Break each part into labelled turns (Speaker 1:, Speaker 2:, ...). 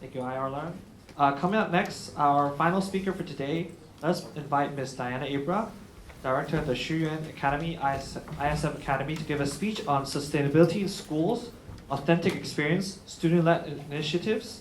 Speaker 1: Thank you, IR. Coming up next, our final speaker for today, let's invite Ms. Diana Ibarra, Director of the Shuyuan Academy, ISF Academy, to give a speech on sustainability in schools, authentic experience, student-led initiatives,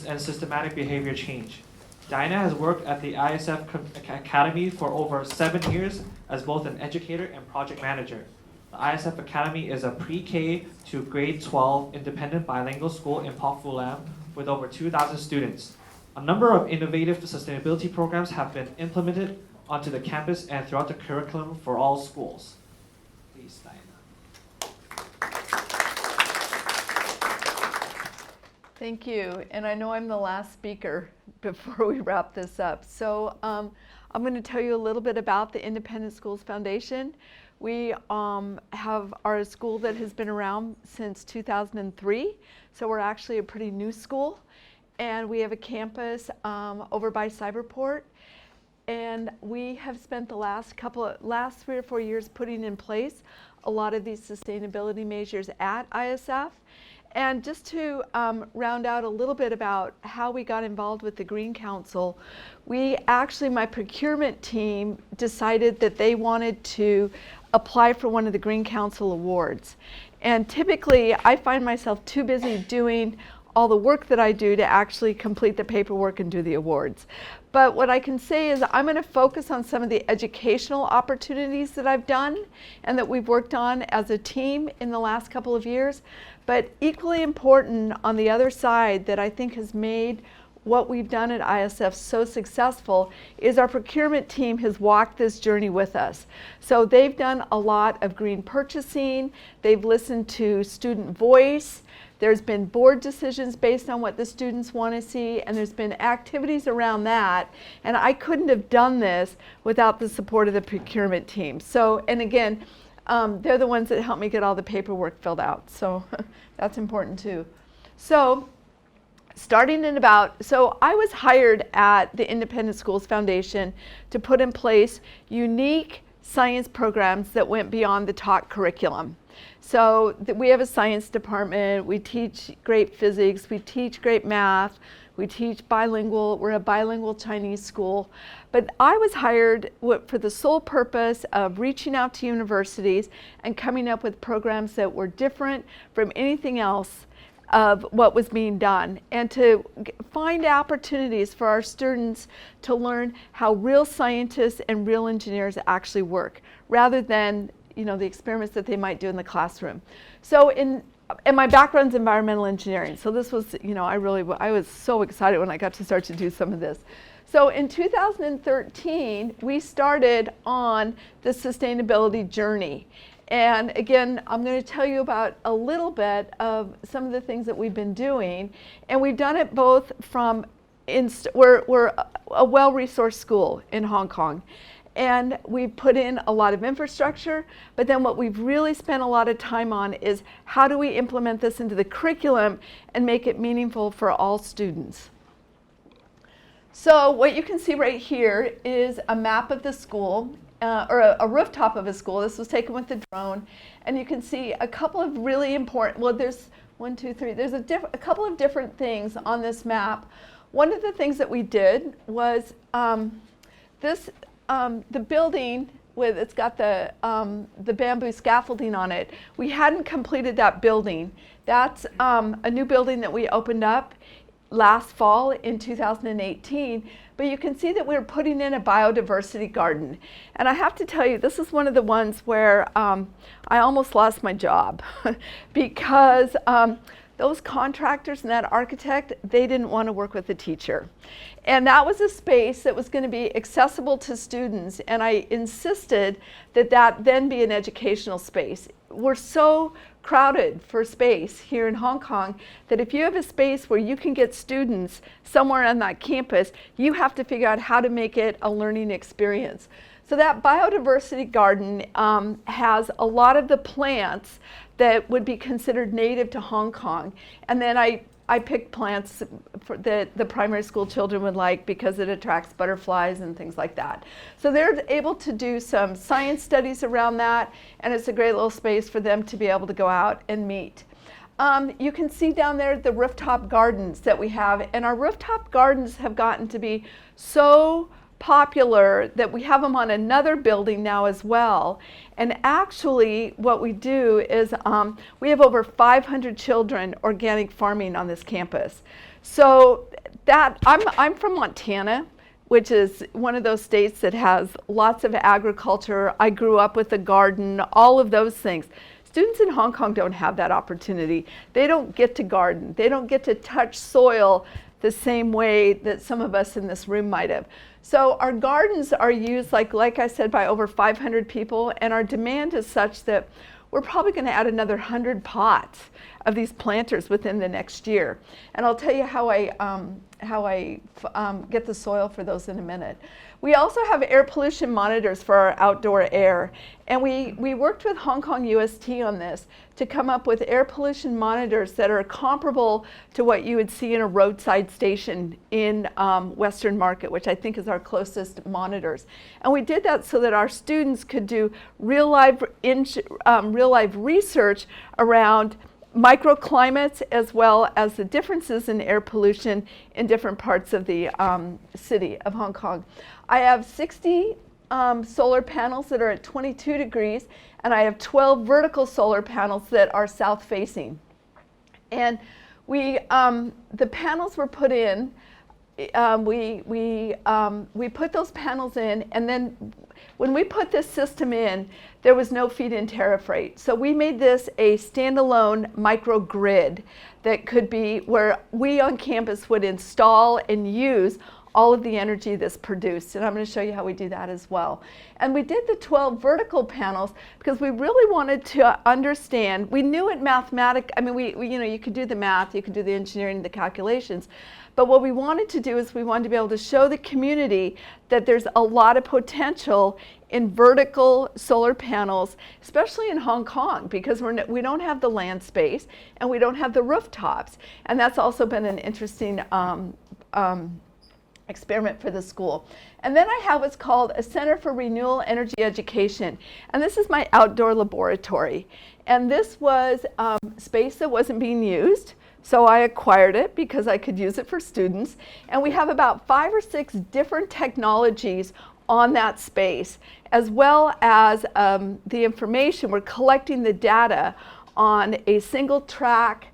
Speaker 1: and systematic behavior change. Diana has worked at the ISF Academy for over 7 years as both an educator and project manager. The ISF Academy is a pre-K to grade 12 independent bilingual school in Pok Fu Lam with over 2,000 students. A number of innovative sustainability programs have been implemented onto the campus and throughout the curriculum for all schools. Please, Diana.
Speaker 2: Thank you, and I know I'm the last speaker before we wrap this up. So I'm going to tell you a little bit about the Independent Schools Foundation. We have our school that has been around since 2003, so we're actually a pretty new school. And we have a campus over by Cyberport. And we have spent the last 3 or 4 years putting in place a lot of these sustainability measures at ISF. And just to round out a little bit about how we got involved with the Green Council, my procurement team decided that they wanted to apply for one of the Green Council awards. And typically, I find myself too busy doing all the work that I do to actually complete the paperwork and do the awards. But what I can say is I'm going to focus on some of the educational opportunities that I've done and that we've worked on as a team in the last couple of years. But equally important on the other side that I think has made what we've done at ISF so successful is our procurement team has walked this journey with us. So they've done a lot of green purchasing, they've listened to student voice, there's been board decisions based on what the students want to see, and there's been activities around that. And I couldn't have done this without the support of the procurement team. So, and again, they're the ones that helped me get all the paperwork filled out. So that's important too. So I was hired at the Independent Schools Foundation to put in place unique science programs that went beyond the taught curriculum. So we have a science department, we teach great physics, we teach great math, we teach bilingual, we're a bilingual Chinese school. But I was hired for the sole purpose of reaching out to universities and coming up with programs that were different from anything else of what was being done, and to find opportunities for our students to learn how real scientists and real engineers actually work, rather than the experiments that they might do in the classroom. So and my background's environmental engineering, so this was, I was so excited when I got to start to do some of this. So in 2013, we started on the sustainability journey. And again, I'm going to tell you about a little bit of some of the things that we've been doing. And we've done it both from, we're a well-resourced school in Hong Kong. And we've put in a lot of infrastructure, but then what we've really spent a lot of time on is how do we implement this into the curriculum and make it meaningful for all students. So what you can see right here is a map of the school, or a rooftop of a school. This was taken with the drone. And you can see a couple of really important, well, there's there's a couple of different things on this map. One of the things that we did was the building it's got the bamboo scaffolding on it. We hadn't completed that building. That's a new building that we opened up last fall in 2018, but you can see that we're putting in a biodiversity garden. And I have to tell you, this is one of the ones where I almost lost my job because those contractors and that architect, they didn't want to work with the teacher. And that was a space that was going to be accessible to students, and I insisted that that then be an educational space. We're so crowded for space here in Hong Kong that if you have a space where you can get students somewhere on that campus, you have to figure out how to make it a learning experience. So that biodiversity garden has a lot of the plants that would be considered native to Hong Kong. And then I picked plants that the primary school children would like because it attracts butterflies and things like that. So they're able to do some science studies around that, and it's a great little space for them to be able to go out and meet. You can see down there the rooftop gardens that we have, and our rooftop gardens have gotten to be so popular that we have them on another building now as well. And actually what we do is we have over 500 children organic farming on this campus. So that I'm from Montana, which is one of those states that has lots of agriculture. I grew up with a garden, all of those things. Students in Hong Kong don't have that opportunity. They don't get to garden. They don't get to touch soil the same way that some of us in this room might have. So our gardens are used, like I said, by over 500 people, and our demand is such that we're probably going to add another 100 pots of these planters within the next year. And I'll tell you how I get the soil for those in a minute. We also have air pollution monitors for our outdoor air. And we worked with Hong Kong UST on this to come up with air pollution monitors that are comparable to what you would see in a roadside station in Western Market, which I think is our closest monitors. And we did that so that our students could do real life research around microclimates as well as the differences in air pollution in different parts of the city of Hong Kong. I have 60 solar panels that are at 22 degrees, and I have 12 vertical solar panels that are south facing. And the panels were put in, we put those panels in, and then when we put this system in, there was no feed-in tariff rate. So we made this a standalone microgrid that could be where we on campus would install and use all of the energy that's produced. And I'm going to show you how we do that as well. And we did the 12 vertical panels because we really wanted to understand, we knew it you could do the math, you could do the engineering, the calculations, but what we wanted to do is we wanted to be able to show the community that there's a lot of potential in vertical solar panels, especially in Hong Kong, because we don't have the land space and we don't have the rooftops. And that's also been an interesting experiment for the school. And then I have what's called a Center for Renewable Energy Education. And this is my outdoor laboratory. And this was space that wasn't being used. So I acquired it because I could use it for students. And we have about 5 or 6 different technologies on that space, as well as the information. We're collecting the data on a single track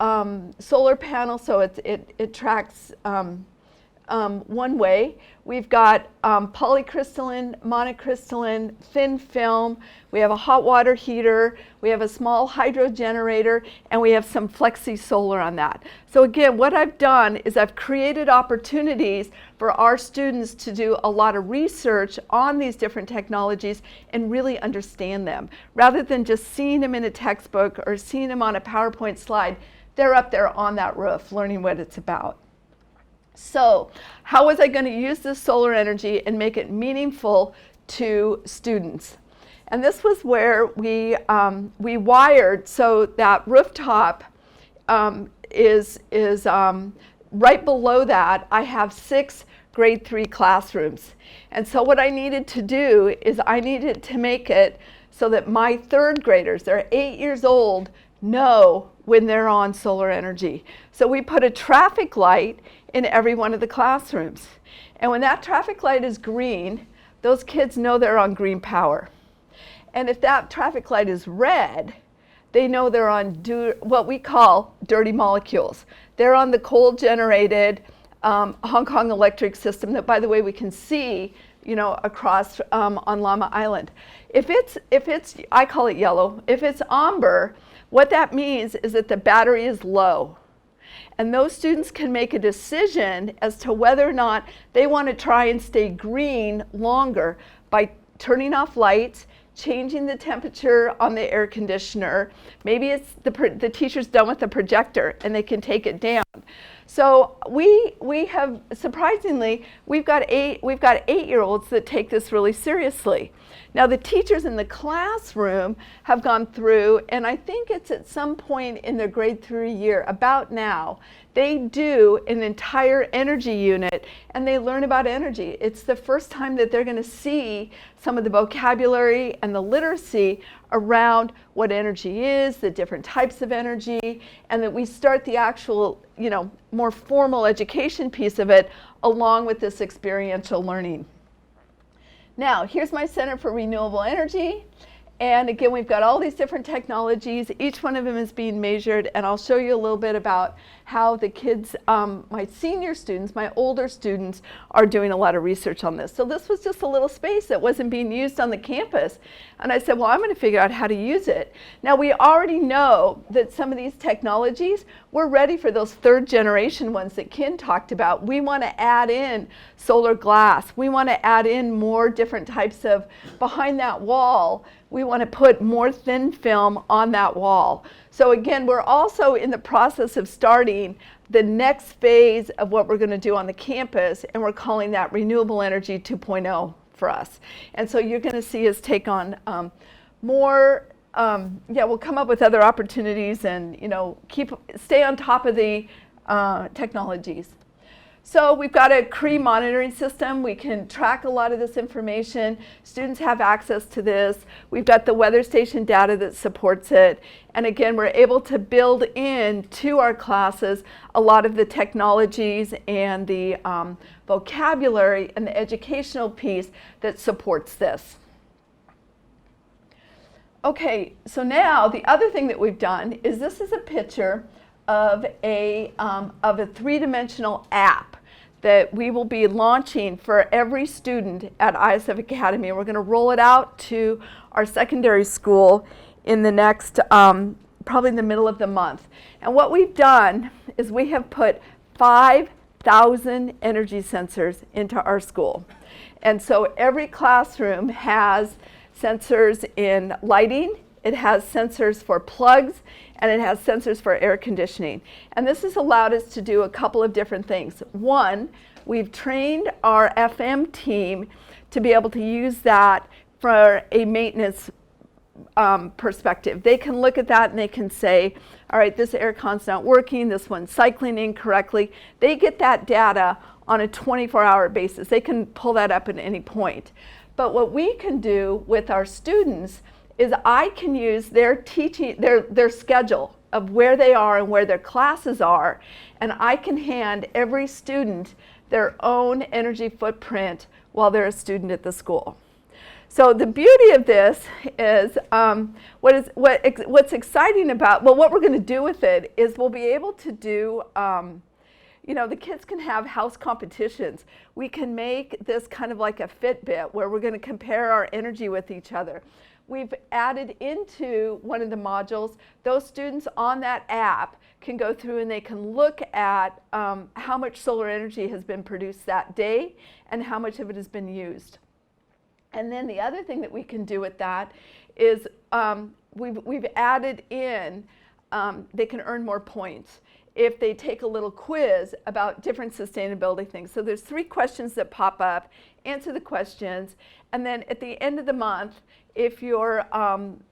Speaker 2: solar panel, so it tracks one way. We've got polycrystalline, monocrystalline, thin film. We have a hot water heater. We have a small hydro generator, and we have some flexi solar on that. So again, what I've done is I've created opportunities for our students to do a lot of research on these different technologies and really understand them. Rather than just seeing them in a textbook or seeing them on a PowerPoint slide, they're up there on that roof learning what it's about. So how was I going to use this solar energy and make it meaningful to students? And this was where we wired, so that rooftop is right below that. I have 6 grade 3 classrooms. And so what I needed to do is I needed to make it so that my 3rd graders, they're 8 years old, know when they're on solar energy. So we put a traffic light in every one of the classrooms. And when that traffic light is green, those kids know they're on green power. And if that traffic light is red, they know they're on what we call dirty molecules. They're on the coal-generated Hong Kong electric system that, by the way, we can see across on Llama Island. If it's, I call it yellow. If it's amber, what that means is that the battery is low. And those students can make a decision as to whether or not they want to try and stay green longer by turning off lights, changing the temperature on the air conditioner. Maybe it's the teacher's done with the projector and they can take it down. So we have, surprisingly, we've got 8-year-olds that take this really seriously. Now the teachers in the classroom have gone through, and I think it's at some point in their grade 3 year, about now, they do an entire energy unit and they learn about energy. It's the first time that they're going to see some of the vocabulary and the literacy around what energy is, the different types of energy, and that we start the actual, more formal education piece of it along with this experiential learning. Now, here's my Center for Renewable Energy. And again, we've got all these different technologies. Each one of them is being measured, and I'll show you a little bit about how the kids, my senior students, my older students, are doing a lot of research on this. So this was just a little space that wasn't being used on the campus. And I said, well, I'm going to figure out how to use it. Now, we already know that some of these technologies, we're ready for those third generation ones that Ken talked about. We want to add in solar glass. We want to add in more different types of, behind that wall, we want to put more thin film on that wall. So again, we're also in the process of starting the next phase of what we're going to do on the campus, and we're calling that Renewable Energy 2.0 for us. And so you're going to see us take on more, we'll come up with other opportunities and, stay on top of the technologies. So we've got a CRE monitoring system. We can track a lot of this information. Students have access to this. We've got the weather station data that supports it. And again, we're able to build into our classes a lot of the technologies and the vocabulary and the educational piece that supports this. Okay, so now the other thing that we've done is this is a picture of a three-dimensional app that we will be launching for every student at ISF Academy. We're going to roll it out to our secondary school in the next, probably in the middle of the month. And what we've done is we have put 5,000 energy sensors into our school. And so every classroom has sensors in lighting, it has sensors for plugs, and it has sensors for air conditioning. And this has allowed us to do a couple of different things. One, we've trained our FM team to be able to use that for a maintenance perspective. They can look at that and they can say, all right, this air con's not working, this one's cycling incorrectly. They get that data on a 24-hour basis. They can pull that up at any point. But what we can do with our students is I can use their teaching, their schedule of where they are and where their classes are, and I can hand every student their own energy footprint while they're a student at the school. So the beauty of this is what's exciting about, well, what we're going to do with it is we'll be able to do, the kids can have house competitions. We can make this kind of like a Fitbit where we're going to compare our energy with each other. We've added into one of the modules, those students on that app can go through and they can look at how much solar energy has been produced that day and how much of it has been used. And then the other thing that we can do with that is we've added in, they can earn more points if they take a little quiz about different sustainability things. So there's 3 questions that pop up, answer the questions, and then at the end of the month, if you're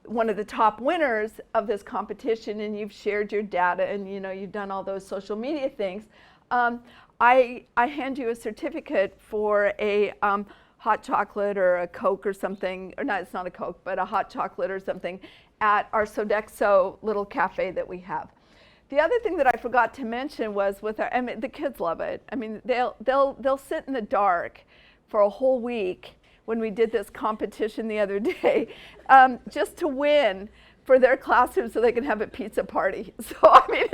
Speaker 2: one of the top winners of this competition and you've shared your data and you've done all those social media things, I hand you a certificate for a hot chocolate or a Coke or something, or not, it's not a Coke, but a hot chocolate or something at our Sodexo little cafe that we have. The other thing that I forgot to mention was with our, the kids love it. I mean, they'll sit in the dark for a whole week when we did this competition the other day, just to win for their classroom so they can have a pizza party. So I mean,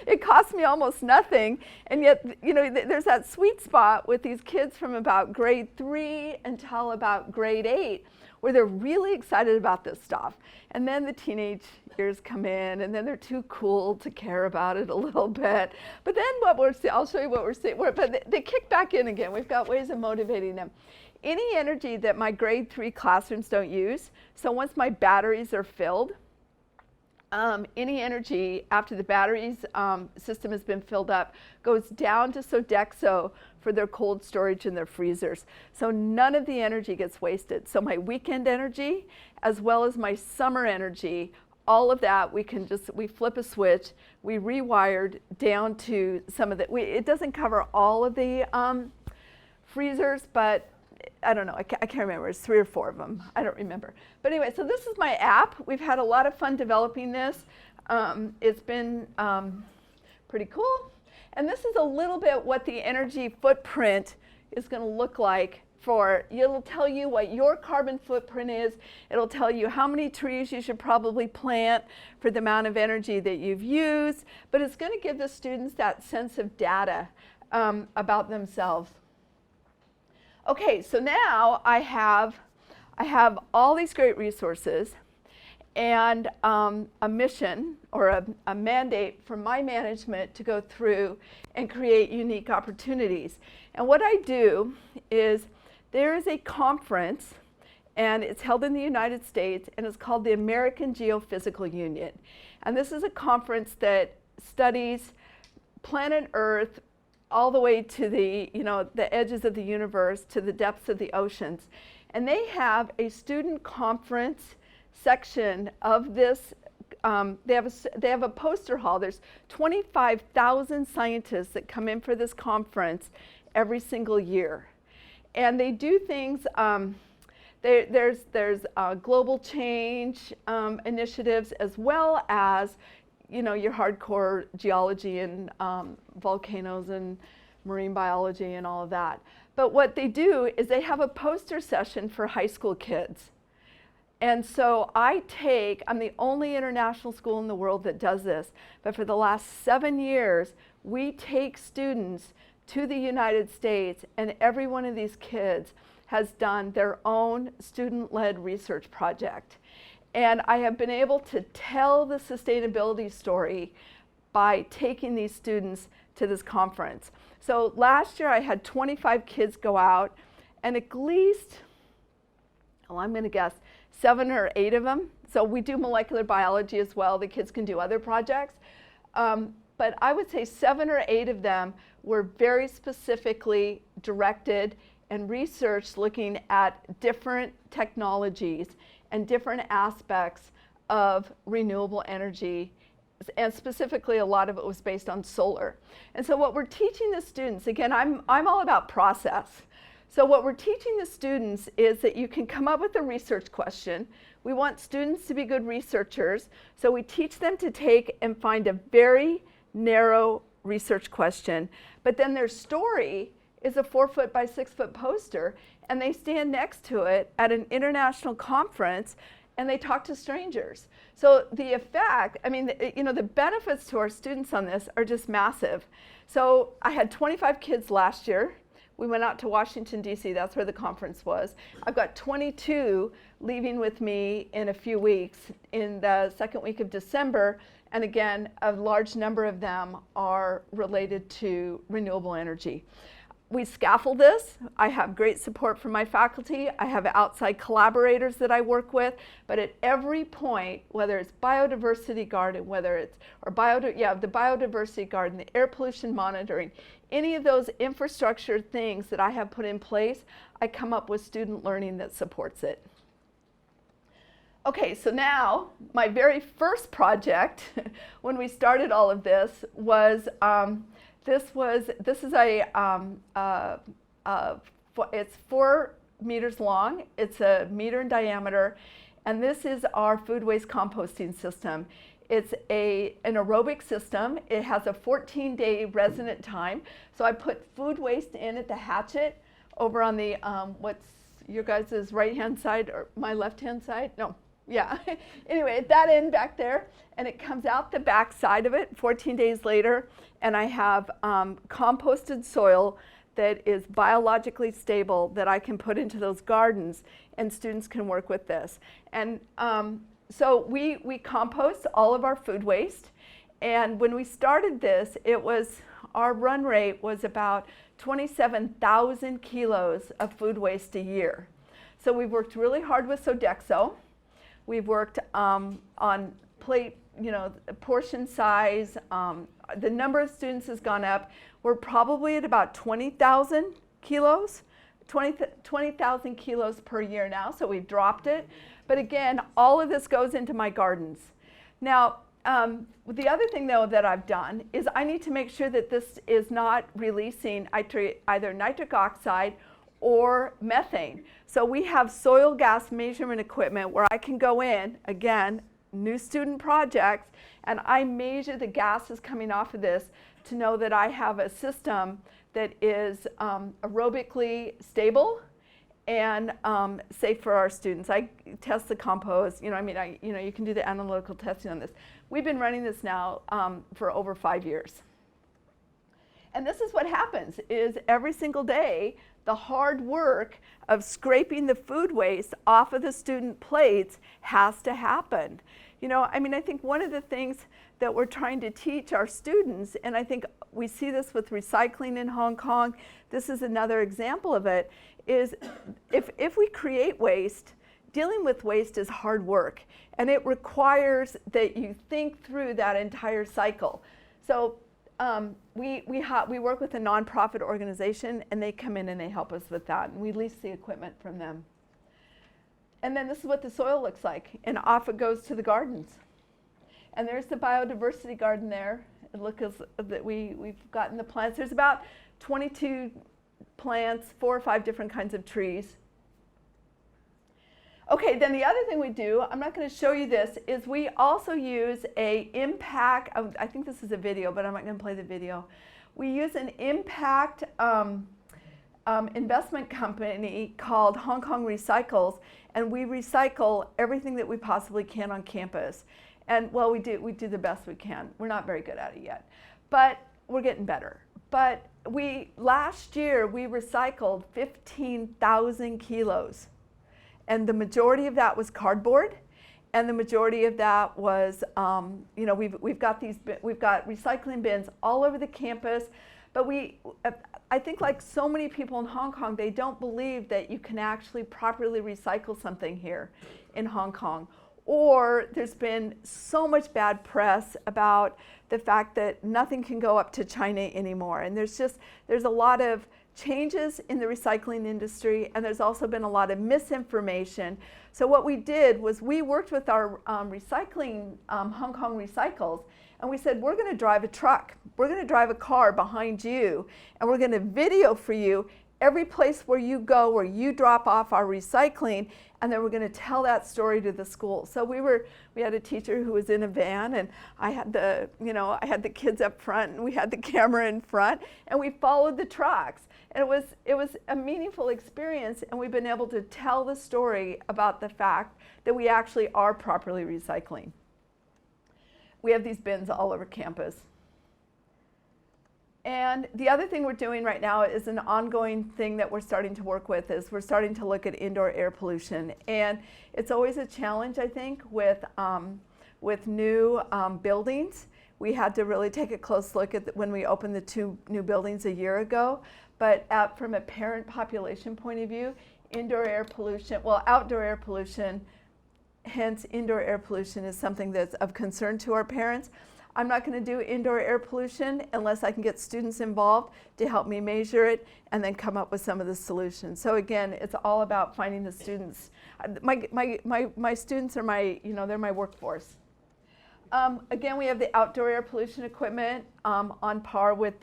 Speaker 2: it cost me almost nothing, and yet there's that sweet spot with these kids from about grade 3 until about grade 8, where they're really excited about this stuff. And then the teenage years come in, and then they're too cool to care about it a little bit. But then I'll show you what we're seeing. But they kick back in again. We've got ways of motivating them. Any energy that my grade 3 classrooms don't use, so once my batteries are filled, any energy after the batteries system has been filled up goes down to Sodexo for their cold storage in their freezers. So none of the energy gets wasted. So my weekend energy, as well as my summer energy, all of that we flip a switch, we rewired down to some of the, it doesn't cover all of the freezers, but I don't know, I can't remember, it's 3 or 4 of them, I don't remember. But anyway, so this is my app. We've had a lot of fun developing this. It's been pretty cool. And this is a little bit what the energy footprint is going to look like for, it'll tell you what your carbon footprint is. It'll tell you how many trees you should probably plant for the amount of energy that you've used. But it's going to give the students that sense of data about themselves. Okay, so now I have all these great resources and a mission or a mandate from my management to go through and create unique opportunities. And what I do is there is a conference, and it's held in the United States, and it's called the American Geophysical Union. And this is a conference that studies planet Earth all the way to the, the edges of the universe, to the depths of the oceans. And they have a student conference section of this. They have a poster hall. There's 25,000 scientists that come in for this conference every single year. And they do things, there's global change initiatives, as well as your hardcore geology and volcanoes and marine biology and all of that. But what they do is they have a poster session for high school kids. And so I'm the only international school in the world that does this, but for the last 7 years, we take students to the United States, and every one of these kids has done their own student-led research project. And I have been able to tell the sustainability story by taking these students to this conference. So last year I had 25 kids go out, and at least, I'm going to guess, 7 or 8 of them. So we do molecular biology as well. The kids can do other projects. But I would say 7 or 8 of them were very specifically directed and researched looking at different technologies and different aspects of renewable energy. And specifically, a lot of it was based on solar. And so what we're teaching the students, again, I'm all about process. So what we're teaching the students is that you can come up with a research question. We want students to be good researchers. So we teach them to take and find a very narrow research question. But then their story is a 4-foot by 6-foot poster, and they stand next to it at an international conference, and they talk to strangers. So the effect, the benefits to our students on this are just massive. So I had 25 kids last year. We went out to Washington, D.C. That's where the conference was. I've got 22 leaving with me in a few weeks in the second week of December. And again, a large number of them are related to renewable energy. We scaffold this. I have great support from my faculty. I have outside collaborators that I work with. But at every point, whether it's biodiversity garden, the biodiversity garden, the air pollution monitoring, any of those infrastructure things that I have put in place, I come up with student learning that supports it. Okay, so now my very first project when we started all of this was it's 4 meters long, it's a meter in diameter, and this is our food waste composting system. It's an aerobic system. It has a 14-day resident time. So I put food waste in at the hatchet over on the, what's your guys' right-hand side or my left-hand side? No, yeah. Anyway, at that end back there, and it comes out the back side of it 14 days later, and I have composted soil that is biologically stable that I can put into those gardens, and students can work with this. And so we compost all of our food waste, and when we started this, our run rate was about 27,000 kilos of food waste a year. So we've worked really hard with Sodexo. We've worked on plate, portion size. The number of students has gone up. We're probably at about 20,000 kilos, 20,000 kilos per year now, so we've dropped it. But again, all of this goes into my gardens. Now, the other thing though that I've done is I need to make sure that this is not releasing either nitric oxide or methane. So we have soil gas measurement equipment where I can go in, again, new student projects, and I measure the gases coming off of this to know that I have a system that is aerobically stable and safe for our students. I test the compost, you can do the analytical testing on this. We've been running this now for over 5 years. And this is what happens, is every single day, the hard work of scraping the food waste off of the student plates has to happen. I think one of the things that we're trying to teach our students, and I think we see this with recycling in Hong Kong, this is another example of it, is if we create waste, dealing with waste is hard work, and it requires that you think through that entire cycle. So we work with a nonprofit organization, and they come in and they help us with that, and we lease the equipment from them. And then this is what the soil looks like, and off it goes to the gardens. And there's the biodiversity garden there. Look that we've gotten the plants. There's about 22 plants, 4 or 5 different kinds of trees. Okay, then the other thing we do, I'm not going to show you this, is we also use a impact, I think this is a video, but I'm not going to play the video. We use an impact investment company called Hong Kong Recycles, and we recycle everything that we possibly can on campus. And well, we do the best we can. We're not very good at it yet, but we're getting better. But last year we recycled 15,000 kilos, and the majority of that was cardboard, and the majority of that was, we've got recycling bins all over the campus. But I think like so many people in Hong Kong, they don't believe that you can actually properly recycle something here in Hong Kong. Or there's been so much bad press about the fact that nothing can go up to China anymore. And there's a lot of changes in the recycling industry, and there's also been a lot of misinformation. So what we did was we worked with our recycling, Hong Kong Recycles, and we said, we're going to drive a truck. We're going to drive a car behind you, and we're going to video for you every place where you go, where you drop off our recycling, and then we're going to tell that story to the school. So we had a teacher who was in a van, and I had the kids up front, and we had the camera in front, and we followed the trucks. And it was a meaningful experience, and we've been able to tell the story about the fact that we actually are properly recycling. We have these bins all over campus. And the other thing we're doing right now is an ongoing thing that we're starting to work with, is we're starting to look at indoor air pollution. And it's always a challenge, I think, with new buildings. We had to really take a close look at when we opened the 2 new buildings a year ago. But from a parent population point of view, outdoor air pollution, hence indoor air pollution, is something that's of concern to our parents. I'm not going to do indoor air pollution unless I can get students involved to help me measure it and then come up with some of the solutions. So again, it's all about finding the students. My students are they're my workforce. Again, we have the outdoor air pollution equipment on par with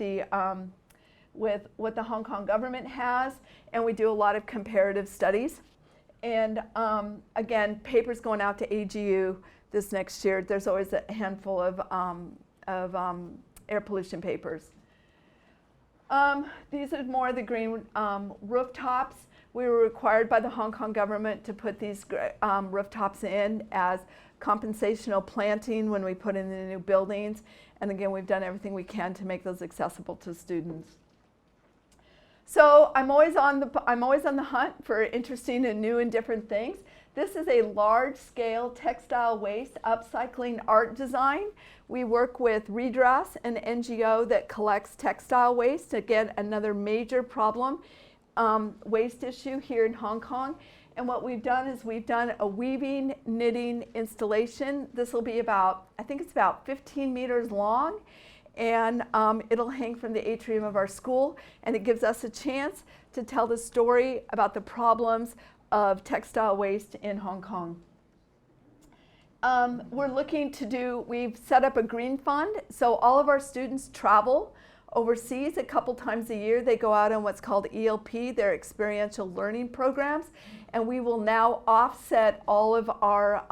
Speaker 2: with what the Hong Kong government has, and we do a lot of comparative studies. And again, papers going out to AGU this next year. There's always a handful of air pollution papers. These are more of the green rooftops. We were required by the Hong Kong government to put these rooftops in as compensational planting when we put in the new buildings. And again, we've done everything we can to make those accessible to students. So I'm always on the hunt for interesting and new and different things. This is a large-scale textile waste upcycling art design. We work with Redress, an NGO that collects textile waste. Again, another major problem, waste issue here in Hong Kong. And what we've done is we've done a weaving, knitting installation. This will be about, I think it's about 15 meters long. And it'll hang from the atrium of our school, and it gives us a chance to tell the story about the problems of textile waste in Hong Kong. We've set up a green fund, so all of our students travel overseas a couple times a year. They go out on what's called ELP, their experiential learning programs, and we will now offset all of our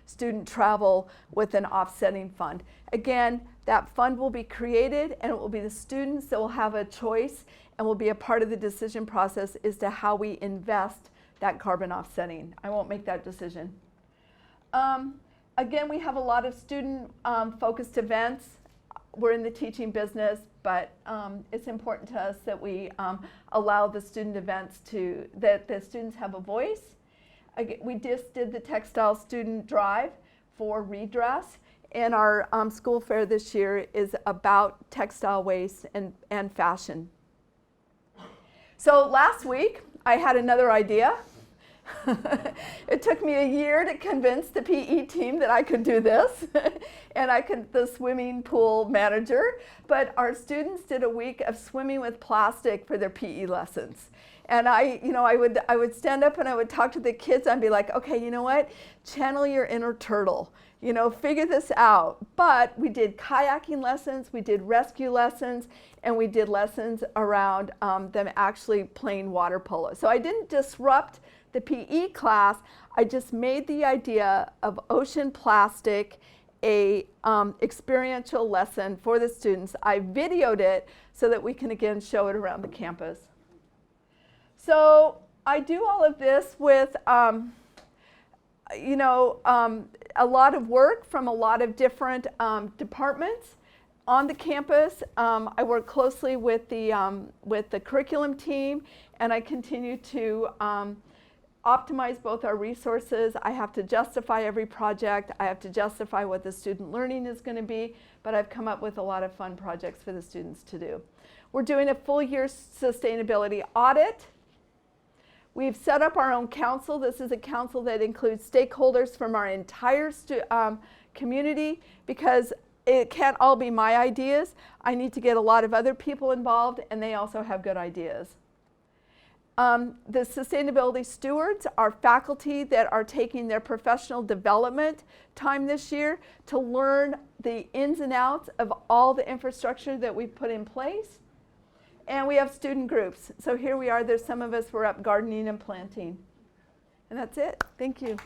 Speaker 2: student travel with an offsetting fund. Again, that fund will be created, and it will be the students that will have a choice and will be a part of the decision process as to how we invest that carbon offsetting. I won't make that decision. Again, we have a lot of student focused events. We're in the teaching business, but it's important to us that we allow the student events that the students have a voice. We just did the Textile Student Drive for redress, and our school fair this year is about textile waste and fashion. So last week, I had another idea. It took me a year to convince the PE team that I could do this, and the swimming pool manager, but our students did a week of swimming with plastic for their PE lessons. And I would stand up and I would talk to the kids and be like, okay, you know what? Channel your inner turtle. Figure this out. But we did kayaking lessons, we did rescue lessons, and we did lessons around them actually playing water polo. So I didn't disrupt the PE class. I just made the idea of ocean plastic a experiential lesson for the students. I videoed it so that we can again show it around the campus. So I do all of this with a lot of work from a lot of different departments on the campus. I work closely with the curriculum team, and I continue to optimize both our resources. I have to justify every project. I have to justify what the student learning is going to be, but I've come up with a lot of fun projects for the students to do. We're doing a full year sustainability audit. We've set up our own council. This is a council that includes stakeholders from our entire community, because it can't all be my ideas. I need to get a lot of other people involved, and they also have good ideas. The sustainability stewards are faculty that are taking their professional development time this year to learn the ins and outs of all the infrastructure that we've put in place. And we have student groups. So here we are, there's some of us, we're up gardening and planting. And that's it. Thank you.